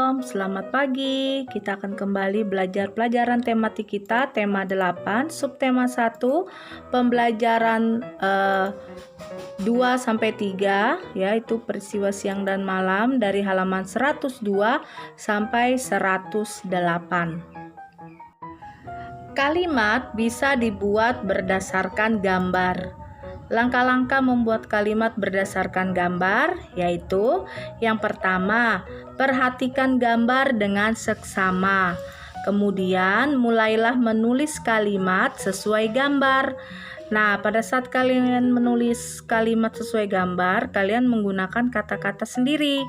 Shalom, selamat pagi. Kita akan kembali belajar pelajaran tematik kita, tema 8, subtema 1, pembelajaran 2-3, yaitu peristiwa siang dan malam dari halaman 102 sampai 108. Kalimat bisa dibuat berdasarkan gambar. Langkah-langkah membuat kalimat berdasarkan gambar yaitu yang pertama, perhatikan gambar dengan seksama. Kemudian mulailah menulis kalimat sesuai gambar. Nah, pada saat kalian menulis kalimat sesuai gambar, kalian menggunakan kata-kata sendiri.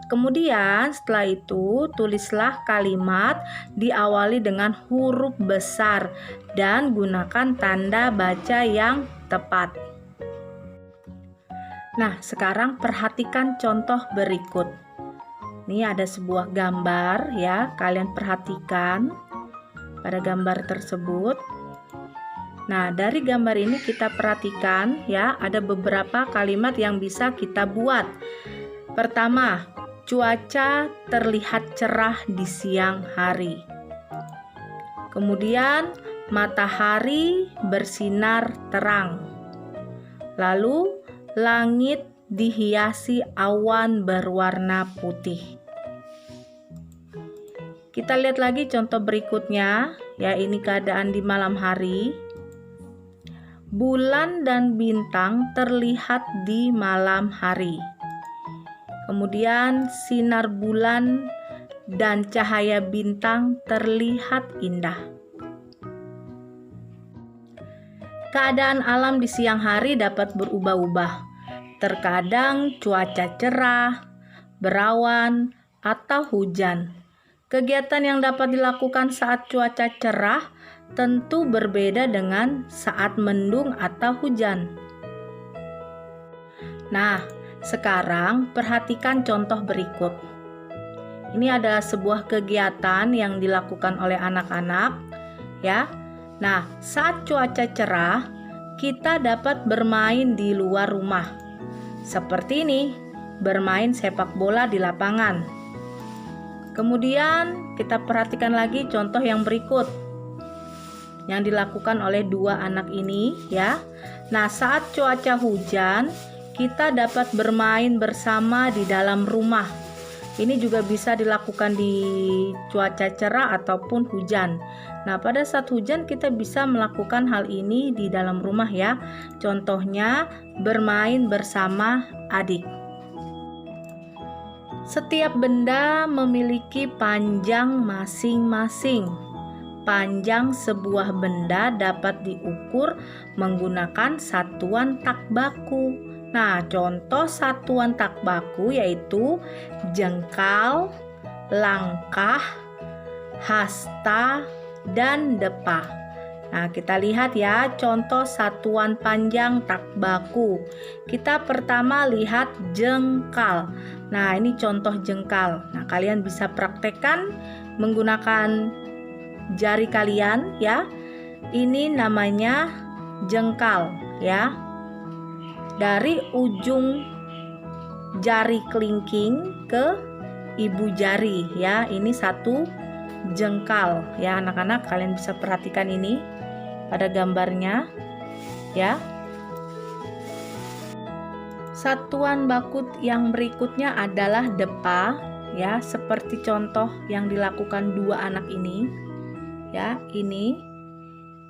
Kemudian setelah itu tulislah kalimat diawali dengan huruf besar dan gunakan tanda baca yang tepat. Nah, sekarang perhatikan contoh berikut. Ini ada sebuah gambar ya, kalian perhatikan pada gambar tersebut. Nah, dari gambar ini kita perhatikan ya, ada beberapa kalimat yang bisa kita buat. Pertama, cuaca terlihat cerah di siang hari. Kemudian, matahari bersinar terang. Lalu, langit dihiasi awan berwarna putih. Kita lihat lagi contoh berikutnya, ya ini keadaan di malam hari. Bulan dan bintang terlihat di malam hari. Kemudian sinar bulan dan cahaya bintang terlihat indah. Keadaan alam di siang hari dapat berubah-ubah. Terkadang cuaca cerah, berawan, atau hujan. Kegiatan yang dapat dilakukan saat cuaca cerah tentu berbeda dengan saat mendung atau hujan. Nah, sekarang perhatikan contoh berikut. Ini adalah sebuah kegiatan yang dilakukan oleh anak-anak, ya. Nah, saat cuaca cerah, kita dapat bermain di luar rumah. Seperti ini, bermain sepak bola di lapangan. Kemudian, kita perhatikan lagi contoh yang berikut yang dilakukan oleh dua anak ini, ya. Nah, saat cuaca hujan, kita dapat bermain bersama di dalam rumah. Ini juga bisa dilakukan di cuaca cerah ataupun hujan. Nah, pada saat hujan kita bisa melakukan hal ini di dalam rumah ya. Contohnya bermain bersama adik. Setiap benda memiliki panjang masing-masing. Panjang sebuah benda dapat diukur menggunakan satuan tak baku. Nah, contoh satuan tak baku yaitu jengkal, langkah, hasta, dan depa. Nah, kita lihat ya contoh satuan panjang tak baku. Kita pertama lihat jengkal. Nah, ini contoh jengkal. Nah, kalian bisa praktekkan menggunakan jari kalian ya. Ini namanya jengkal ya. Dari ujung jari kelingking ke ibu jari ya, ini satu jengkal ya anak-anak. Kalian bisa perhatikan ini pada gambarnya ya. Satuan baku yang berikutnya adalah depa ya, seperti contoh yang dilakukan dua anak ini ya. Ini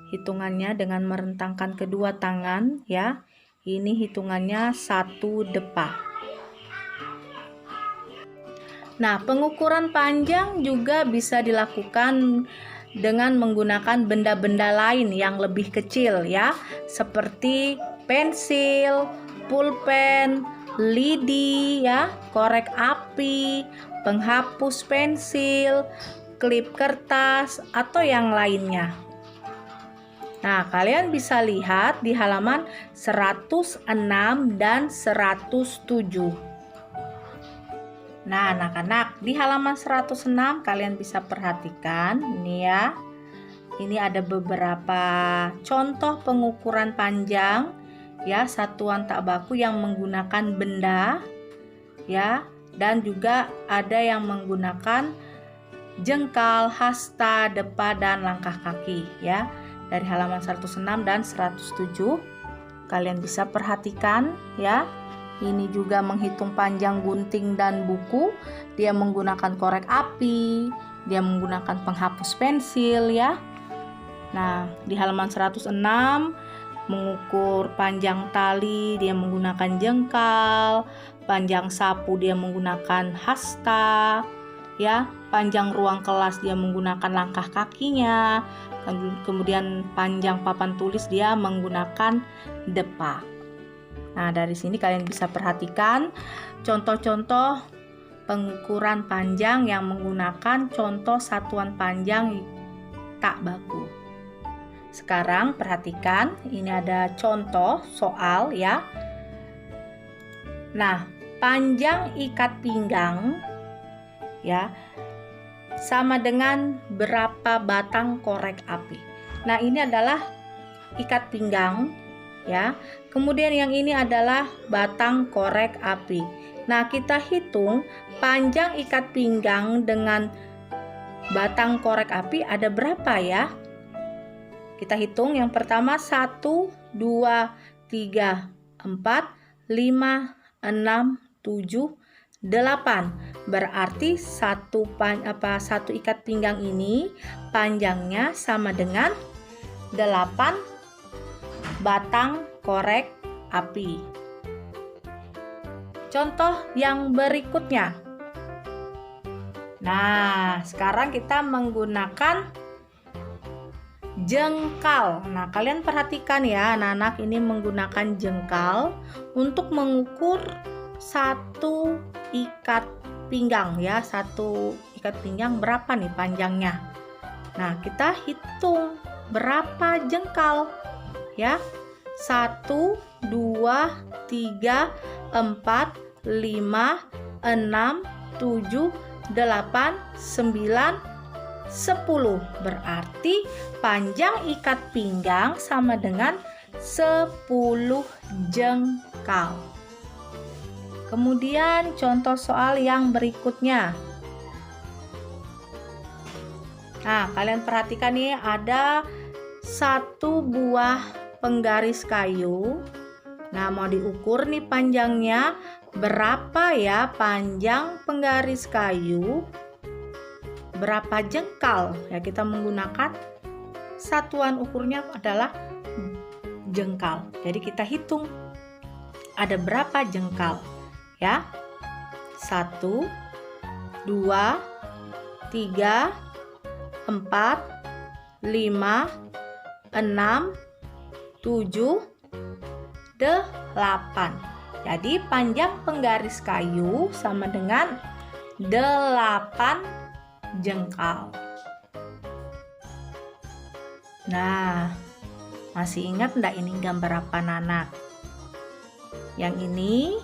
hitungannya dengan merentangkan kedua tangan ya. Ini hitungannya 1 depa. Nah, pengukuran panjang juga bisa dilakukan dengan menggunakan benda-benda lain yang lebih kecil ya, seperti pensil, pulpen, lidi ya, korek api, penghapus pensil, klip kertas, atau yang lainnya. Nah, kalian bisa lihat di halaman 106 dan 107. Nah, anak-anak, di halaman 106 kalian bisa perhatikan ini ya. Ini ada beberapa contoh pengukuran panjang ya, satuan tak baku yang menggunakan benda ya. dan juga ada yang menggunakan jengkal, hasta, depa, dan langkah kaki ya. Dari halaman 106 dan 107 kalian bisa perhatikan ya. Ini juga menghitung panjang gunting dan buku. Dia menggunakan korek api, dia menggunakan penghapus pensil ya. Nah, di halaman 106 mengukur panjang tali dia menggunakan jengkal, panjang sapu dia menggunakan hasta ya, panjang ruang kelas dia menggunakan langkah kakinya, kemudian panjang papan tulis dia menggunakan depa. Nah, dari sini kalian bisa perhatikan contoh-contoh pengukuran panjang yang menggunakan contoh satuan panjang tak baku. Sekarang perhatikan, ini ada contoh soal ya. Nah, panjang ikat pinggang ya sama dengan berapa batang korek api. Nah, ini adalah ikat pinggang ya. Kemudian yang ini adalah batang korek api. Nah, kita hitung panjang ikat pinggang dengan batang korek api ada berapa ya? Kita hitung yang pertama 1, 2, 3, 4, 5, 6, 7, 8. Berarti satu ikat pinggang ini panjangnya sama dengan 8 batang korek api. Contoh yang berikutnya. Nah, sekarang kita menggunakan jengkal. Nah, kalian perhatikan ya, anak-anak ini menggunakan jengkal untuk mengukur satu ikat pinggang ya. Satu ikat pinggang berapa nih panjangnya? Nah, kita hitung berapa jengkal ya. 1, 2, 3, 4, 5, 6, 7, 8, 9, 10. Berarti panjang ikat pinggang sama dengan 10 jengkal. Kemudian contoh soal yang berikutnya. Nah, kalian perhatikan nih, ada satu buah penggaris kayu. Nah, mau diukur nih panjangnya berapa ya panjang penggaris kayu? Berapa jengkal? Ya, kita menggunakan satuan ukurnya adalah jengkal. Jadi kita hitung ada berapa jengkal ya. 1, 2, 3, 4, 5, 6, 7, 8. Jadi panjang penggaris kayu sama dengan 8 jengkal. Nah, masih ingat enggak ini gambar apa anak? Yang ini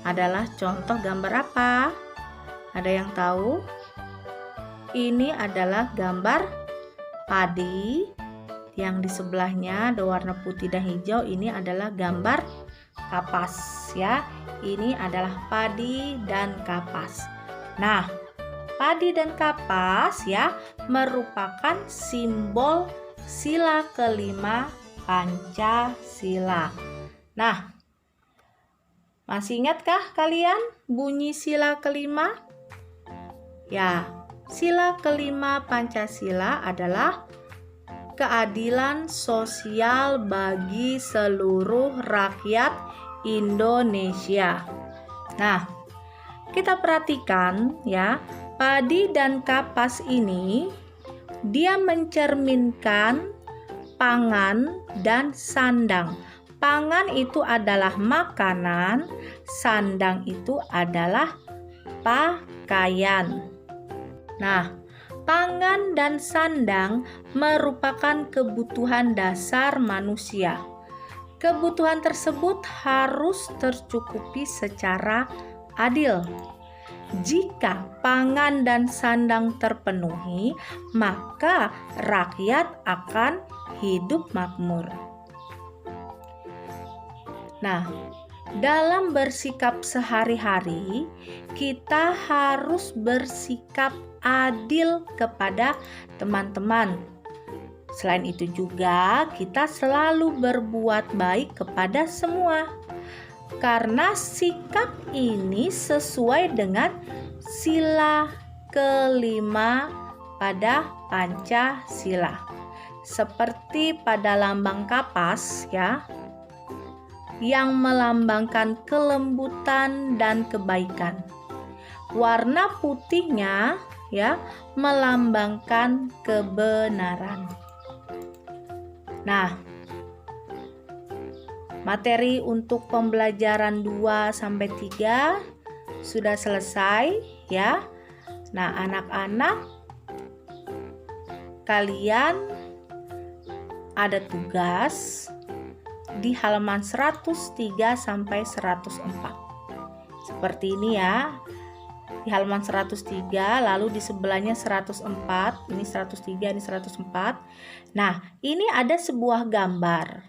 adalah contoh gambar apa? Ada yang tahu? Ini adalah gambar padi. Yang di sebelahnya ada warna putih dan hijau, ini adalah gambar kapas ya. Ini adalah padi dan kapas. Nah, padi dan kapas ya merupakan simbol sila kelima Pancasila. Nah, masih ingatkah kalian bunyi sila kelima? Ya, sila kelima Pancasila adalah keadilan sosial bagi seluruh rakyat Indonesia. Nah, kita perhatikan ya, padi dan kapas ini dia mencerminkan pangan dan sandang. Pangan itu adalah makanan, sandang itu adalah pakaian. Nah, pangan dan sandang merupakan kebutuhan dasar manusia. Kebutuhan tersebut harus tercukupi secara adil. Jika pangan dan sandang terpenuhi, maka rakyat akan hidup makmur. Nah, dalam bersikap sehari-hari, kita harus bersikap adil kepada teman-teman. Selain itu juga, kita selalu berbuat baik kepada semua. Karena sikap ini sesuai dengan sila kelima pada Pancasila. Seperti pada lambang kapas ya, yang melambangkan kelembutan dan kebaikan. Warna putihnya ya melambangkan kebenaran. Nah, materi untuk pembelajaran 2 sampai 3 sudah selesai ya. Nah, anak-anak kalian ada tugas di halaman 103 sampai 104. Seperti ini ya. Di halaman 103, lalu di sebelahnya 104. Ini 103, ini 104. Nah, ini ada sebuah gambar.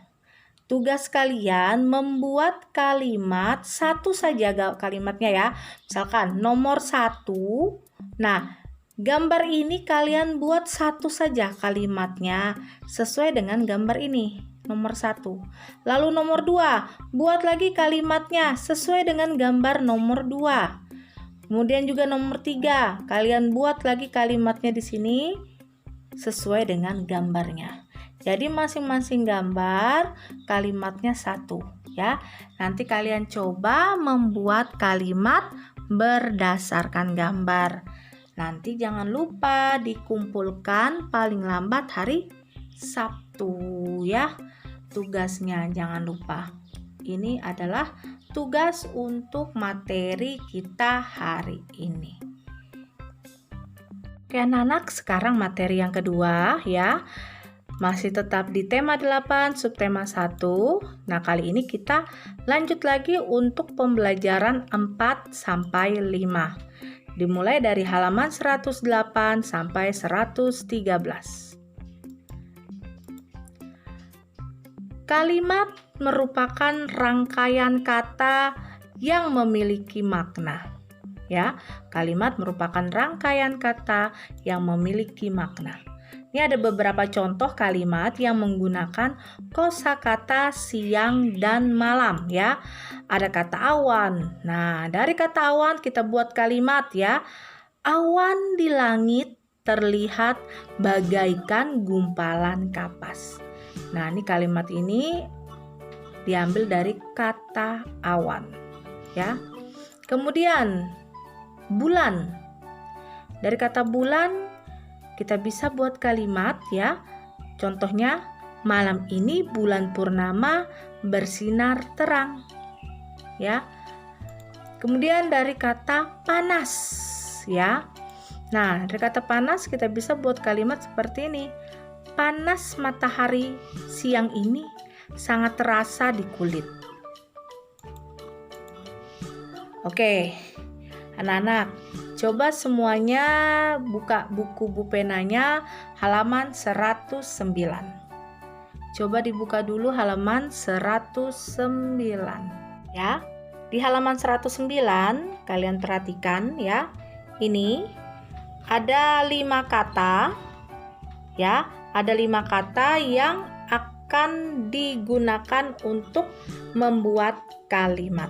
Tugas kalian membuat kalimat satu saja kalimatnya ya. Misalkan nomor 1. Nah, gambar ini kalian buat satu saja kalimatnya sesuai dengan gambar ini, nomor 1. Lalu nomor 2, buat lagi kalimatnya sesuai dengan gambar nomor 2. Kemudian juga nomor 3, kalian buat lagi kalimatnya di sini sesuai dengan gambarnya. Jadi masing-masing gambar kalimatnya satu ya. Nanti kalian coba membuat kalimat berdasarkan gambar. Nanti jangan lupa dikumpulkan paling lambat hari Sabtu ya. Tugasnya jangan lupa. Ini adalah tugas untuk materi kita hari ini. Oke anak-anak, sekarang materi yang kedua ya. Masih tetap di tema 8, subtema 1. Nah, kali ini kita lanjut lagi untuk pembelajaran 4 sampai 5. Dimulai dari halaman 108 sampai 113. Kalimat merupakan rangkaian kata yang memiliki makna. Ya, kalimat merupakan rangkaian kata yang memiliki makna. Ini ada beberapa contoh kalimat yang menggunakan kosakata siang dan malam ya. Ada kata awan. Nah, dari kata awan kita buat kalimat ya. Awan di langit terlihat bagaikan gumpalan kapas. Nah, ini kalimat ini diambil dari kata awan ya. Kemudian bulan. Dari kata bulan kita bisa buat kalimat ya. Contohnya, malam ini bulan purnama bersinar terang. Ya. Kemudian dari kata panas ya. Nah, dari kata panas kita bisa buat kalimat seperti ini. Panas matahari siang ini sangat terasa di kulit. Oke. Anak-anak, coba semuanya buka buku bupenanya halaman 109. Coba dibuka dulu halaman 109 ya. Di halaman 109 kalian perhatikan ya. Ini ada 5 kata ya. Ada 5 kata yang akan digunakan untuk membuat kalimat.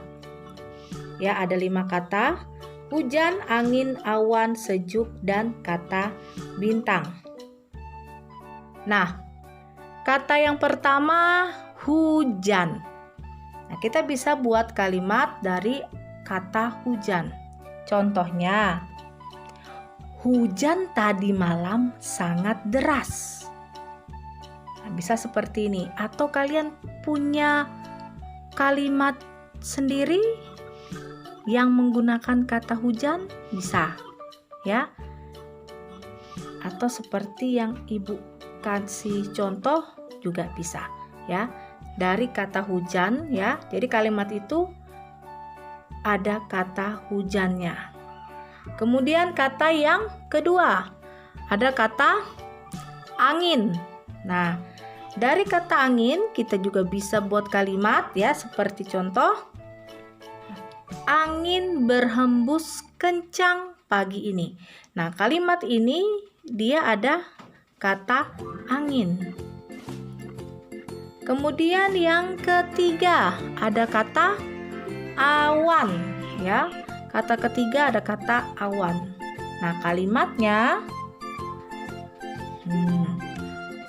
Ya, ada 5 kata. Hujan, angin, awan, sejuk, dan kata bintang. Nah, kata yang pertama hujan. Nah, kita bisa buat kalimat dari kata hujan. Contohnya, hujan tadi malam sangat deras. Nah, bisa seperti ini. Atau kalian punya kalimat sendiri yang menggunakan kata hujan bisa ya, atau seperti yang ibu kasih contoh juga bisa ya, dari kata hujan ya. Jadi kalimat itu ada kata hujannya. Kemudian kata yang kedua ada kata angin. Nah, dari kata angin kita juga bisa buat kalimat ya, seperti contoh angin berhembus kencang pagi ini. Nah, kalimat ini dia ada kata angin. Kemudian yang ketiga ada kata awan, ya. Kata ketiga ada kata awan. Nah, kalimatnya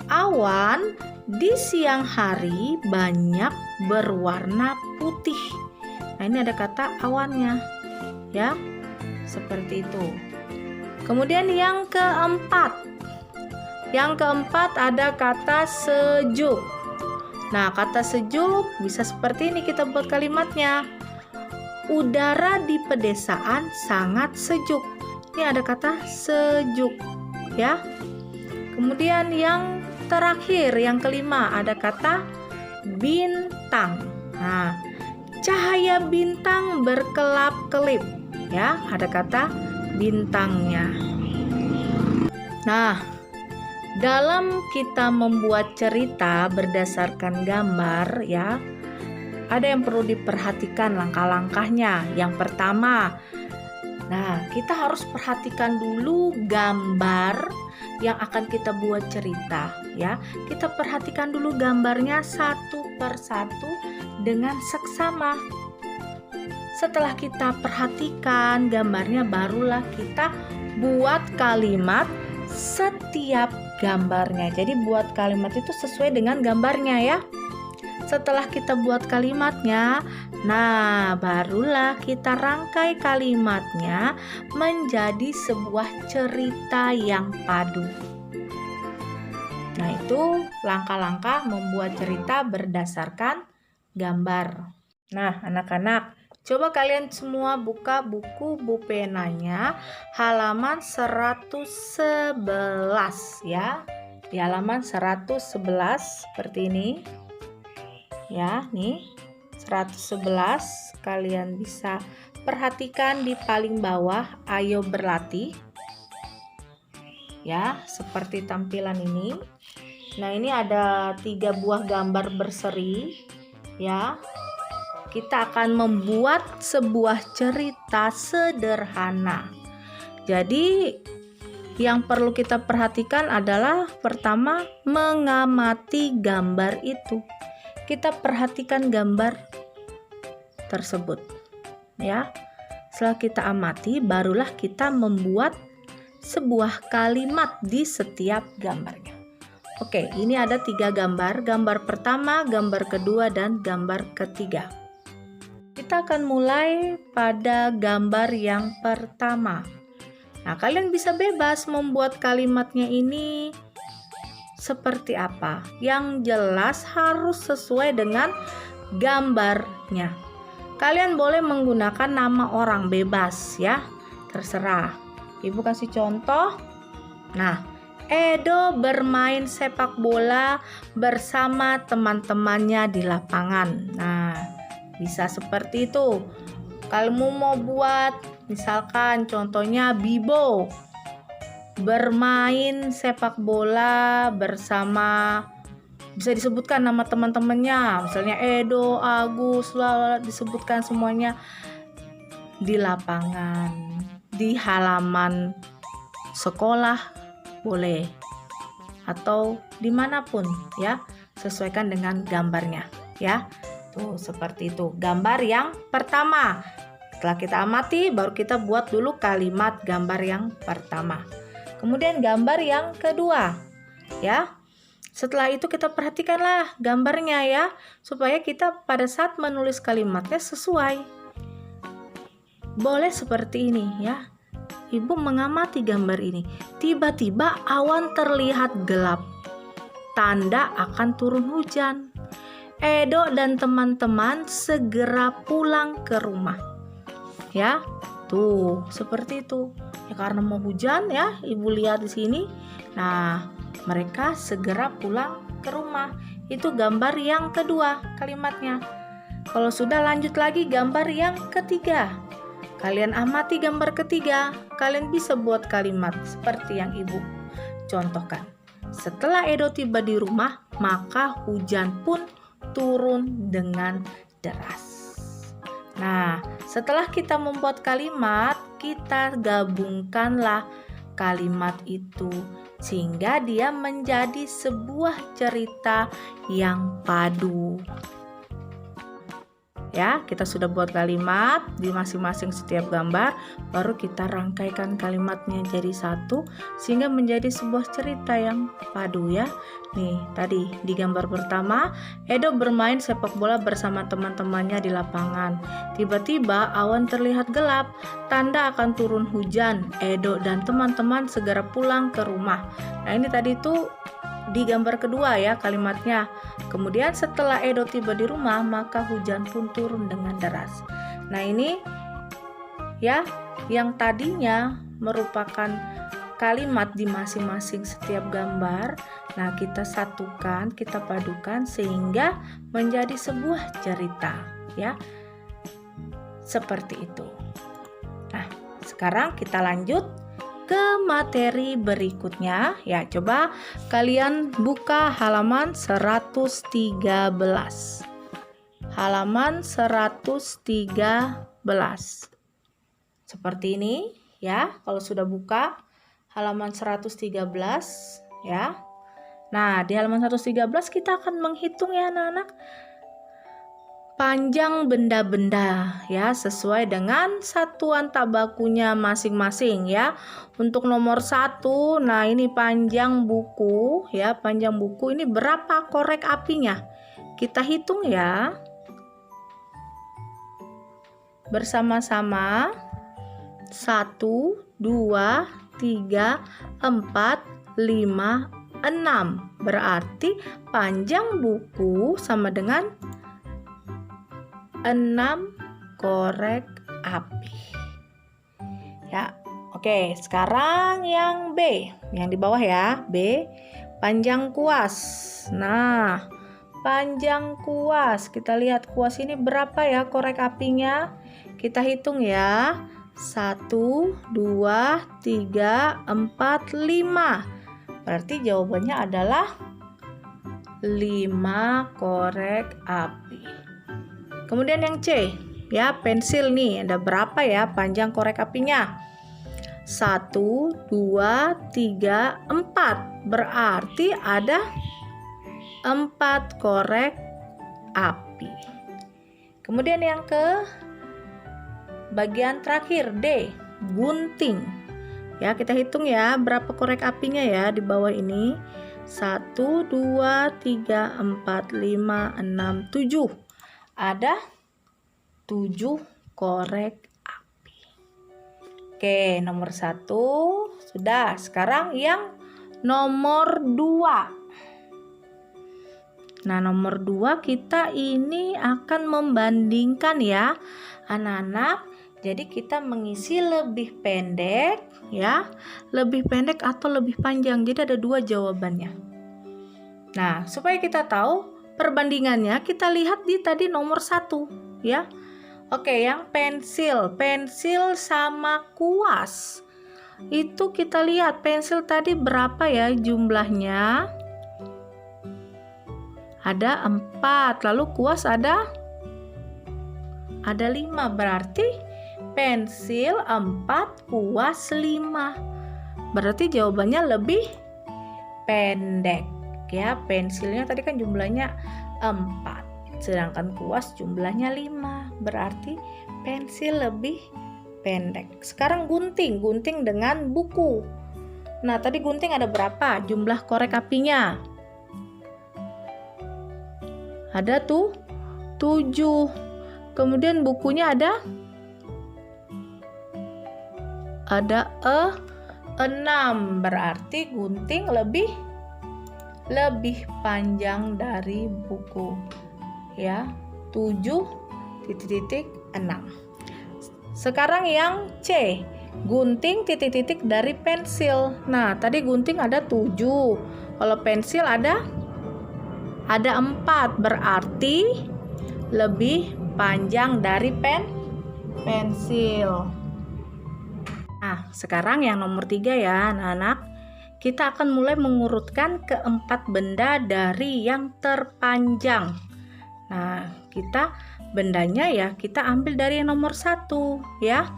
awan di siang hari banyak berwarna putih. Nah, ini ada kata awannya, ya, seperti itu. Kemudian yang keempat ada kata sejuk. Nah, kata sejuk bisa seperti ini kita buat kalimatnya. Udara di pedesaan sangat sejuk. Ini ada kata sejuk, ya. Kemudian yang terakhir, yang kelima ada kata bintang. Nah, cahaya bintang berkelap-kelip, ya, ada kata bintangnya. Nah, dalam kita membuat cerita berdasarkan gambar, ya, ada yang perlu diperhatikan langkah-langkahnya. Yang pertama, nah, kita harus perhatikan dulu gambar yang akan kita buat cerita, ya. Kita perhatikan dulu gambarnya satu persatu dengan seksama. Setelah kita perhatikan gambarnya, barulah kita buat kalimat setiap gambarnya. Jadi buat kalimat itu sesuai dengan gambarnya, ya. Setelah kita buat kalimatnya, nah, barulah kita rangkai kalimatnya menjadi sebuah cerita yang padu. Nah, itu langkah-langkah membuat cerita berdasarkan gambar. Nah, anak-anak, coba kalian semua buka buku bupenanya halaman 111, ya. Di halaman 111 seperti ini. Ya, nih 111 kalian bisa perhatikan di paling bawah, ayo berlatih. Ya, seperti tampilan ini. Nah, ini ada 3 buah gambar berseri, ya. Kita akan membuat sebuah cerita sederhana. Jadi, yang perlu kita perhatikan adalah pertama, mengamati gambar itu. Kita perhatikan gambar tersebut, ya. Setelah kita amati, barulah kita membuat sebuah kalimat di setiap gambarnya. Oke, ini ada 3 gambar. Gambar pertama, gambar kedua, dan gambar ketiga. Kita akan mulai pada gambar yang pertama. Nah, kalian bisa bebas membuat kalimatnya ini seperti apa. Yang jelas harus sesuai dengan gambarnya. Kalian boleh menggunakan nama orang, bebas, ya. Terserah. Ibu kasih contoh. Nah, Edo bermain sepak bola bersama teman-temannya di lapangan. Nah, bisa seperti itu. Kalau mau buat misalkan contohnya Bibo bermain sepak bola bersama, bisa disebutkan nama teman-temannya, misalnya Edo, Agus, disebutkan semuanya di lapangan, di halaman sekolah boleh, atau dimanapun, ya, sesuaikan dengan gambarnya, ya. Tuh, seperti itu gambar yang pertama. Setelah kita amati, baru kita buat dulu kalimat gambar yang pertama. Kemudian gambar yang kedua, ya. Setelah itu kita perhatikanlah gambarnya, ya, supaya kita pada saat menulis kalimatnya sesuai. Boleh seperti ini, ya. Ibu mengamati gambar ini. Tiba-tiba awan terlihat gelap. Tanda akan turun hujan. Edo dan teman-teman segera pulang ke rumah. Ya, tuh seperti itu. Ya, karena mau hujan, ya, ibu lihat di sini. Nah, mereka segera pulang ke rumah. Itu gambar yang kedua kalimatnya. Kalau sudah, lanjut lagi gambar yang ketiga. Kalian amati gambar ketiga. Kalian bisa buat kalimat seperti yang ibu contohkan. Setelah Edo tiba di rumah, maka hujan pun turun dengan deras. Nah, setelah kita membuat kalimat, kita gabungkanlah kalimat itu sehingga dia menjadi sebuah cerita yang padu. Ya, kita sudah buat kalimat di masing-masing setiap gambar, baru kita rangkaikan kalimatnya jadi satu sehingga menjadi sebuah cerita yang padu ya. Nih, tadi di gambar pertama, Edo bermain sepak bola bersama teman-temannya di lapangan. Tiba-tiba awan terlihat gelap, tanda akan turun hujan. Edo dan teman-teman segera pulang ke rumah. Nah, ini tadi tuh di gambar kedua ya kalimatnya. Kemudian setelah Edo tiba di rumah, maka hujan pun turun dengan deras. Nah, ini ya yang tadinya merupakan kalimat di masing-masing setiap gambar. Nah, kita satukan, kita padukan sehingga menjadi sebuah cerita ya. Seperti itu. Nah, sekarang kita lanjut ke materi berikutnya ya. Coba kalian buka halaman 113. Halaman 113. Seperti ini ya. Kalau sudah buka halaman 113 ya. Nah, di halaman 113 kita akan menghitung ya anak-anak panjang benda-benda ya sesuai dengan satuan tak bakunya masing-masing ya. Untuk nomor 1, nah ini panjang buku ya, panjang buku ini berapa korek apinya? Kita hitung ya. Bersama-sama. 1, 2, 3, 4, 5, 6. Berarti panjang buku sama dengan 6 korek api ya. Oke, sekarang yang B, yang di bawah ya. B, panjang kuas. Nah, panjang kuas, kita lihat kuas ini berapa ya korek apinya? Kita hitung ya. 1, 2, 3, 4, 5. Berarti jawabannya adalah 5 korek api. Kemudian yang C, ya pensil nih, ada berapa ya panjang korek apinya? 1, 2, 3, 4. Berarti ada 4 korek api. Kemudian yang ke bagian terakhir D, gunting. Ya, kita hitung ya berapa korek apinya ya di bawah ini. 1, 2, 3, 4, 5, 6, 7. Ada 7 korek api. Oke, nomor 1 sudah. Sekarang yang nomor 2. Nah, nomor 2 kita ini akan membandingkan ya anak-anak. Jadi kita mengisi lebih pendek ya, lebih pendek atau lebih panjang. Jadi ada 2 jawabannya. Nah, supaya kita tahu perbandingannya, kita lihat di tadi nomor 1 ya. Oke, yang pensil sama kuas. Itu kita lihat pensil tadi berapa ya jumlahnya? Ada 4, lalu kuas ada 5. Berarti pensil 4, kuas 5. Berarti jawabannya lebih pendek. Ya, pensilnya tadi kan jumlahnya 4, sedangkan kuas jumlahnya 5. Berarti pensil lebih pendek. Sekarang gunting dengan buku. Nah, tadi gunting ada berapa jumlah korek apinya? Ada tuh 7. Kemudian bukunya ada 6. Berarti gunting lebih panjang dari buku ya. 7,6. Sekarang yang C, gunting titik-titik dari pensil. Nah, tadi gunting ada 7. Kalau pensil ada 4. Berarti lebih panjang dari pensil. Nah, sekarang yang nomor 3 ya anak-anak. Kita akan mulai mengurutkan keempat benda dari yang terpanjang. Nah, kita bendanya ya kita ambil dari yang nomor 1 ya.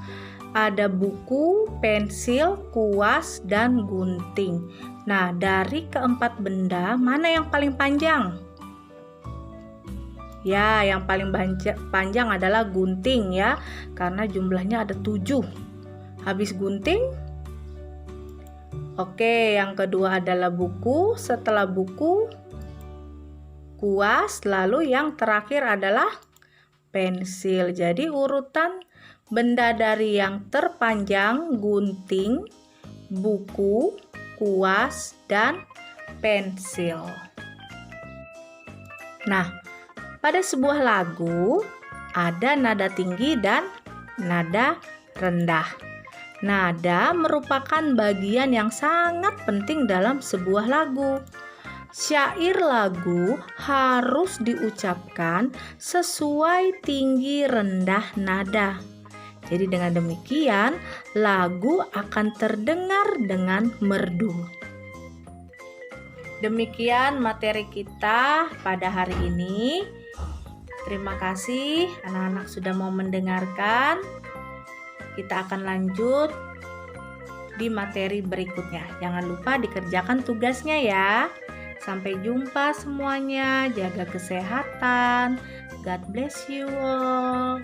Ada buku, pensil, kuas, dan gunting. Nah, dari keempat benda, mana yang paling panjang? Ya, yang paling panjang adalah gunting ya, karena jumlahnya ada 7. Habis gunting, oke, yang kedua adalah buku, setelah buku, kuas, lalu yang terakhir adalah pensil. Jadi urutan benda dari yang terpanjang gunting, buku, kuas, dan pensil. Nah, pada sebuah lagu ada nada tinggi dan nada rendah. Nada merupakan bagian yang sangat penting dalam sebuah lagu. Syair lagu harus diucapkan sesuai tinggi rendah nada. Jadi dengan demikian, lagu akan terdengar dengan merdu. Demikian materi kita pada hari ini. Terima kasih anak-anak sudah mau mendengarkan. Kita akan lanjut di materi berikutnya. Jangan lupa dikerjakan tugasnya ya. Sampai jumpa semuanya. Jaga kesehatan. God bless you all.